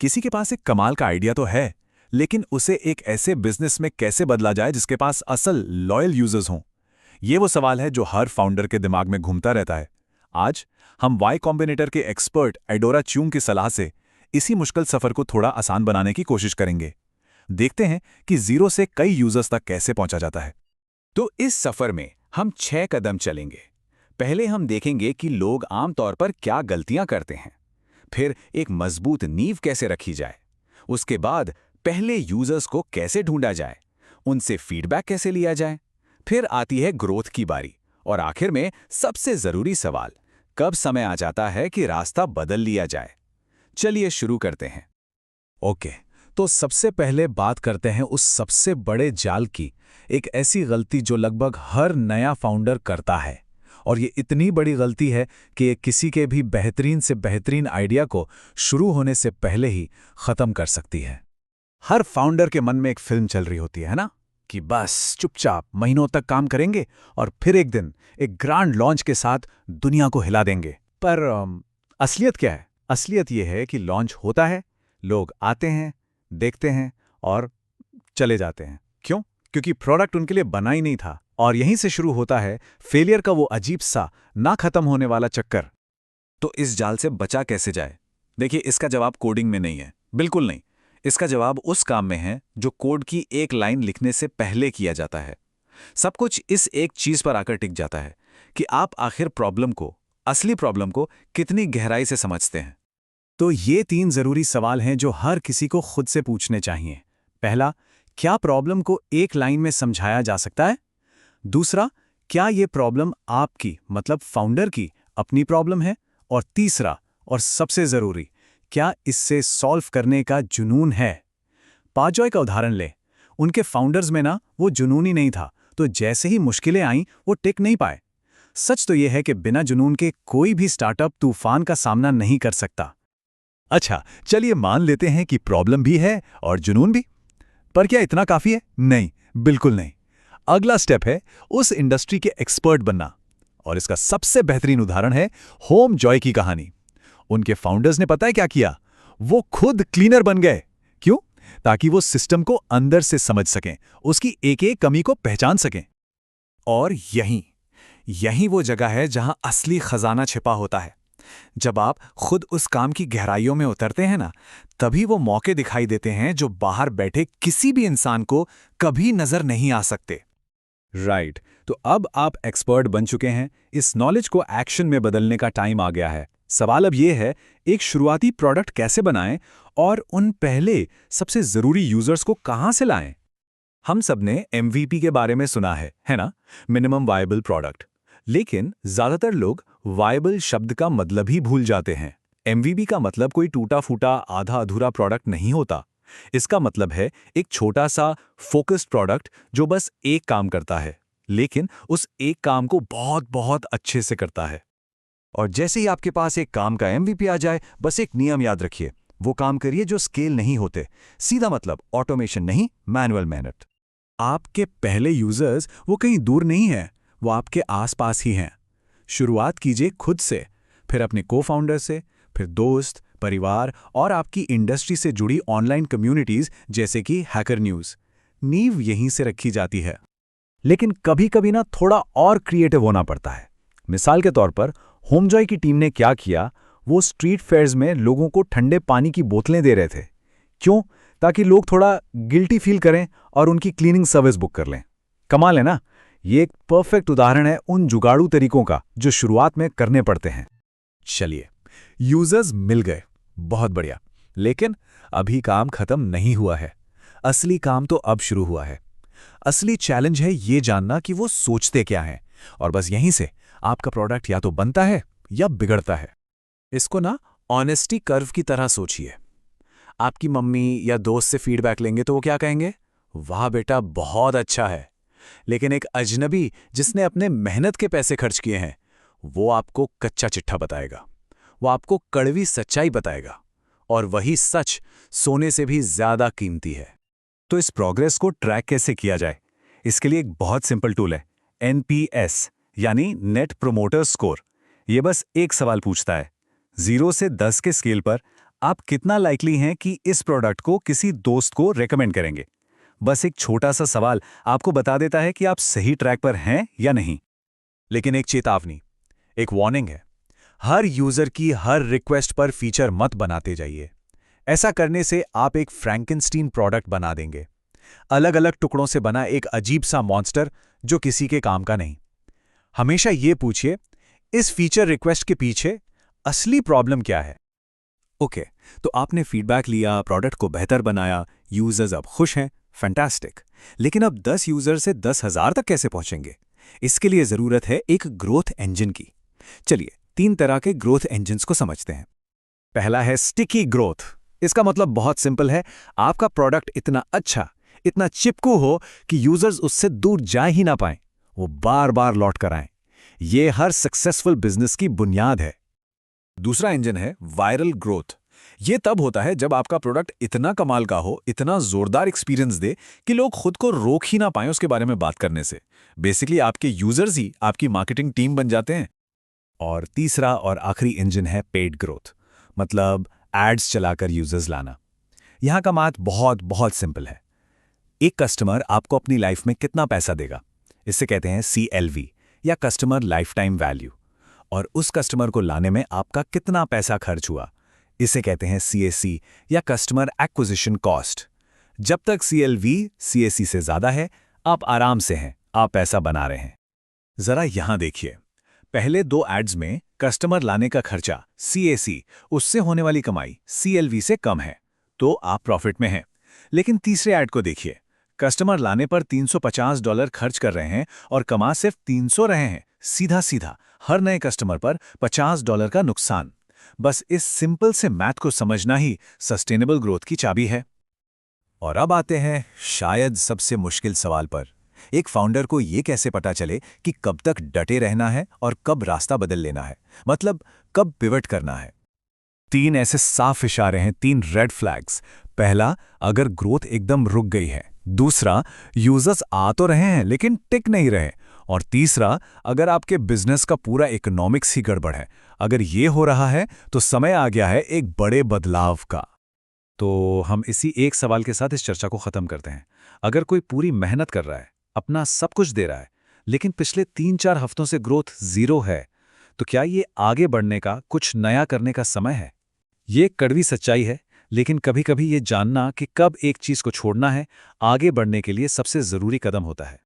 किसी के पास एक कमाल का आइडिया तो है, लेकिन उसे एक ऐसे बिजनेस में कैसे बदला जाए जिसके पास असल लॉयल यूजर्स हों? ये वो सवाल है जो हर फाउंडर के दिमाग में घूमता रहता है। आज हम वाई कॉम्बिनेटर के एक्सपर्ट एडोरा च्यूंग की सलाह से इसी मुश्किल सफर को थोड़ा आसान बनाने की कोशिश करेंगे। देखते हैं कि जीरो से कई यूजर्स तक कैसे पहुंचा जाता है। तो इस सफर में हम 6 कदम चलेंगे। पहले हम देखेंगे कि लोग आमतौर पर क्या गलतियां करते हैं। फिर एक मजबूत नींव कैसे रखी जाए। उसके बाद पहले यूजर्स को कैसे ढूंढा जाए, उनसे फीडबैक कैसे लिया जाए। फिर आती है ग्रोथ की बारी। और आखिर में सबसे जरूरी सवाल, कब समय आ जाता है कि रास्ता बदल लिया जाए। चलिए शुरू करते हैं। ओके, तो सबसे पहले बात करते हैं उस सबसे बड़े जाल की, एक ऐसी गलती जो लगभग हर नया फाउंडर करता है। और ये इतनी बड़ी गलती है कि ये किसी के भी बेहतरीन से बेहतरीन आइडिया को शुरू होने से पहले ही खत्म कर सकती है। हर फाउंडर के मन में एक फिल्म चल रही होती है ना, कि बस चुपचाप महीनों तक काम करेंगे और फिर एक दिन एक ग्रांड लॉन्च के साथ दुनिया को हिला देंगे। पर असलियत क्या है? असलियत यह है कि लॉन्च होता है, लोग आते हैं, देखते हैं और चले जाते हैं। क्यों? क्योंकि प्रोडक्ट उनके लिए बना ही नहीं था। और यहीं से शुरू होता है फेलियर का वो अजीब सा ना खत्म होने वाला चक्कर। तो इस जाल से बचा कैसे जाए? देखिए, इसका जवाब कोडिंग में नहीं है, बिल्कुल नहीं। इसका जवाब उस काम में है जो कोड की एक लाइन लिखने से पहले किया जाता है। सब कुछ इस एक चीज पर आकर टिक जाता है कि आप आखिर असली प्रॉब्लम को कितनी गहराई से समझते हैं। तो ये 3 जरूरी सवाल हैं जो हर किसी को खुद से पूछने चाहिए। पहला, क्या प्रॉब्लम को एक लाइन में समझाया जा सकता है? दूसरा, क्या ये प्रॉब्लम आपकी मतलब फाउंडर की अपनी प्रॉब्लम है? और तीसरा और सबसे जरूरी, क्या इससे सॉल्व करने का जुनून है? पाजॉय का उदाहरण लें। उनके फाउंडर्स में ना वो जुनून ही नहीं था, तो जैसे ही मुश्किलें आईं वो टिक नहीं पाए। सच तो यह है कि बिना जुनून के कोई भी स्टार्टअप तूफान का सामना नहीं कर सकता। अच्छा, चलिए मान लेते हैं कि प्रॉब्लम भी है और जुनून भी। पर क्या इतना काफी है? नहीं, बिल्कुल नहीं। अगला स्टेप है उस इंडस्ट्री के एक्सपर्ट बनना। और इसका सबसे बेहतरीन उदाहरण है होम जॉय की कहानी। उनके फाउंडर्स ने पता है क्या किया? वो खुद क्लीनर बन गए। क्यों? ताकि वो सिस्टम को अंदर से समझ सकें, उसकी एक एक कमी को पहचान सकें। और यही वो जगह है जहां असली खजाना छिपा होता है। जब आप खुद उस काम की गहराइयों में उतरते हैं ना, तभी वो मौके दिखाई देते हैं जो बाहर बैठे किसी भी इंसान को कभी नजर नहीं आ सकते। राइट, तो अब आप एक्सपर्ट बन चुके हैं। इस नॉलेज को एक्शन में बदलने का टाइम आ गया है। सवाल अब यह है, एक शुरुआती प्रोडक्ट कैसे बनाएं और उन पहले सबसे जरूरी यूजर्स को कहां से लाएं? हम सबने MVP के बारे में सुना है ना? Minimum viable product. लेकिन ज्यादातर लोग वायबल शब्द का मतलब ही भूल जाते हैं। MVP का मतलब कोई टूटा फूटा आधा अधूरा प्रोडक्ट नहीं होता। इसका मतलब है एक छोटा सा फोकस्ड प्रोडक्ट जो बस एक काम करता है, लेकिन उस एक काम को बहुत बहुत अच्छे से करता है। और जैसे ही आपके पास एक काम का MVP आ जाए, बस एक नियम याद रखिए, वो काम करिए जो स्केल नहीं होते। सीधा मतलब ऑटोमेशन नहीं, मैनुअल मेहनत। आपके पहले यूजर्स वो कहीं दूर नहीं है, वो आपके आसपास ही हैं। शुरुआत कीजिए खुद से, फिर अपने को-फाउंडर से, फिर दोस्त, परिवार और आपकी इंडस्ट्री से जुड़ी ऑनलाइन कम्युनिटीज जैसे कि हैकर न्यूज़। नींव यहीं से रखी जाती है। लेकिन कभी-कभी ना थोड़ा और क्रिएटिव होना पड़ता है। मिसाल के तौर पर होमजॉय की टीम ने क्या किया, वो स्ट्रीट फेयर्स में लोगों को ठंडे पानी की बोतलें दे रहे थे। क्यों? ताकि लोग थोड़ा गिल्टी फील करें और उनकी क्लीनिंग सर्विस बुक कर लें। कमाल है ना? ये एक परफेक्ट उदाहरण है उन जुगाड़ू तरीकों का जो शुरुआत में करने पड़ते हैं। चलिए, यूजर्स मिल गए, बहुत बढ़िया। लेकिन अभी काम खत्म नहीं हुआ है। असली काम तो अब शुरू हुआ है। असली चैलेंज है ये जानना कि वो सोचते क्या हैं, और बस यहीं से आपका प्रोडक्ट या तो बनता है या बिगड़ता है। इसको ना ऑनेस्टी कर्व की तरह सोचिए। आपकी मम्मी या दोस्त से फीडबैक लेंगे तो वो क्या कहेंगे? वाह बेटा, बहुत अच्छा है। लेकिन एक अजनबी जिसने अपने मेहनत के पैसे खर्च किए हैं, वो आपको कच्चा चिट्ठा बताएगा। वो आपको कड़वी सच्चाई बताएगा, और वही सच सोने से भी ज्यादा कीमती है। तो इस प्रोग्रेस को ट्रैक कैसे किया जाए? इसके लिए एक बहुत सिंपल टूल है, NPS यानी नेट प्रोमोटर स्कोर। ये बस एक सवाल पूछता है, 0 से 10 के स्केल पर आप कितना लाइकली हैं कि इस प्रोडक्ट को किसी दोस्त को रेकमेंड करेंगे? बस एक छोटा सा सवाल आपको बता देता है कि आप सही ट्रैक पर हैं या नहीं। लेकिन एक चेतावनी, एक वार्निंग है। हर यूजर की हर रिक्वेस्ट पर फीचर मत बनाते जाइए। ऐसा करने से आप एक फ्रैंकेनस्टीन प्रोडक्ट बना देंगे, अलग अलग टुकड़ों से बना एक अजीब सा मॉन्स्टर जो किसी के काम का नहीं। हमेशा ये पूछिए, इस फीचर रिक्वेस्ट के पीछे असली प्रॉब्लम क्या है? ओके, तो आपने फीडबैक लिया, प्रोडक्ट को बेहतर बनाया, यूजर्स अब खुश हैं, फैंटास्टिक। लेकिन अब 10 यूजर से 10,000 तक कैसे पहुंचेंगे? इसके लिए जरूरत है एक ग्रोथ इंजन की। चलिए 3 तरह के ग्रोथ इंजन्स को समझते हैं। पहला है स्टिकी ग्रोथ। इसका मतलब बहुत सिंपल है, आपका प्रोडक्ट इतना अच्छा, इतना चिपकू हो कि यूजर्स उससे दूर जा ही ना पाएं, वो बार बार लौट कर आएं। ये हर सक्सेसफुल बिजनेस की बुनियाद है। दूसरा इंजन है वायरल ग्रोथ। ये तब होता है जब आपका प्रोडक्ट इतना कमाल का हो, इतना जोरदार एक्सपीरियंस दे कि लोग खुद को रोक ही ना पाएं उसके बारे में बात करने से। बेसिकली आपके यूजर्स ही आपकी मार्केटिंग टीम बन जाते हैं। और तीसरा और आखिरी इंजन है पेड ग्रोथ, मतलब एड्स चलाकर यूजर्स लाना। यहां का बात बहुत बहुत सिंपल है। एक कस्टमर आपको अपनी लाइफ में कितना पैसा देगा, इसे कहते हैं CLV या कस्टमर लाइफ टाइम वैल्यू। और उस कस्टमर को लाने में आपका कितना पैसा खर्च हुआ, इसे कहते हैं CAC या कस्टमर एक्विजिशन कॉस्ट। जब तक CLV CAC से ज्यादा है, आप आराम से हैं, आप पैसा बना रहे हैं। जरा यहां देखिए, पहले 2 एड्स में कस्टमर लाने का खर्चा CAC, उससे होने वाली कमाई CLV से कम है, तो आप प्रॉफिट में हैं। लेकिन तीसरे ऐड को देखिए, कस्टमर लाने पर $350 खर्च कर रहे हैं और कमा सिर्फ 300 रहे हैं। सीधा सीधा हर नए कस्टमर पर $50 का नुकसान। बस इस सिंपल से मैथ को समझना ही सस्टेनेबल ग्रोथ की चाबी है। और अब आते हैं शायद सबसे मुश्किल सवाल पर। एक फाउंडर को ये कैसे पता चले कि कब तक डटे रहना है और कब रास्ता बदल लेना है, मतलब कब पिवट करना है? 3 ऐसे साफ इशारे हैं, 3 रेड फ्लैग्स। पहला, अगर ग्रोथ एकदम रुक गई है। दूसरा, यूजर्स आ तो रहे हैं लेकिन टिक नहीं रहे। और तीसरा, अगर आपके बिजनेस का पूरा इकोनॉमिक्स ही गड़बड़ है। अगर ये हो रहा है तो समय आ गया है एक बड़े बदलाव का। तो हम इसी एक सवाल के साथ इस चर्चा को खत्म करते हैं। अगर कोई पूरी मेहनत कर रहा है, अपना सब कुछ दे रहा है, लेकिन पिछले 3-4 हफ्तों से ग्रोथ 0 है, तो क्या ये आगे बढ़ने का, कुछ नया करने का समय है? ये एक कड़वी सच्चाई है, लेकिन कभी-कभी ये जानना कि कब एक चीज को छोड़ना है, आगे बढ़ने के लिए सबसे जरूरी कदम होता है।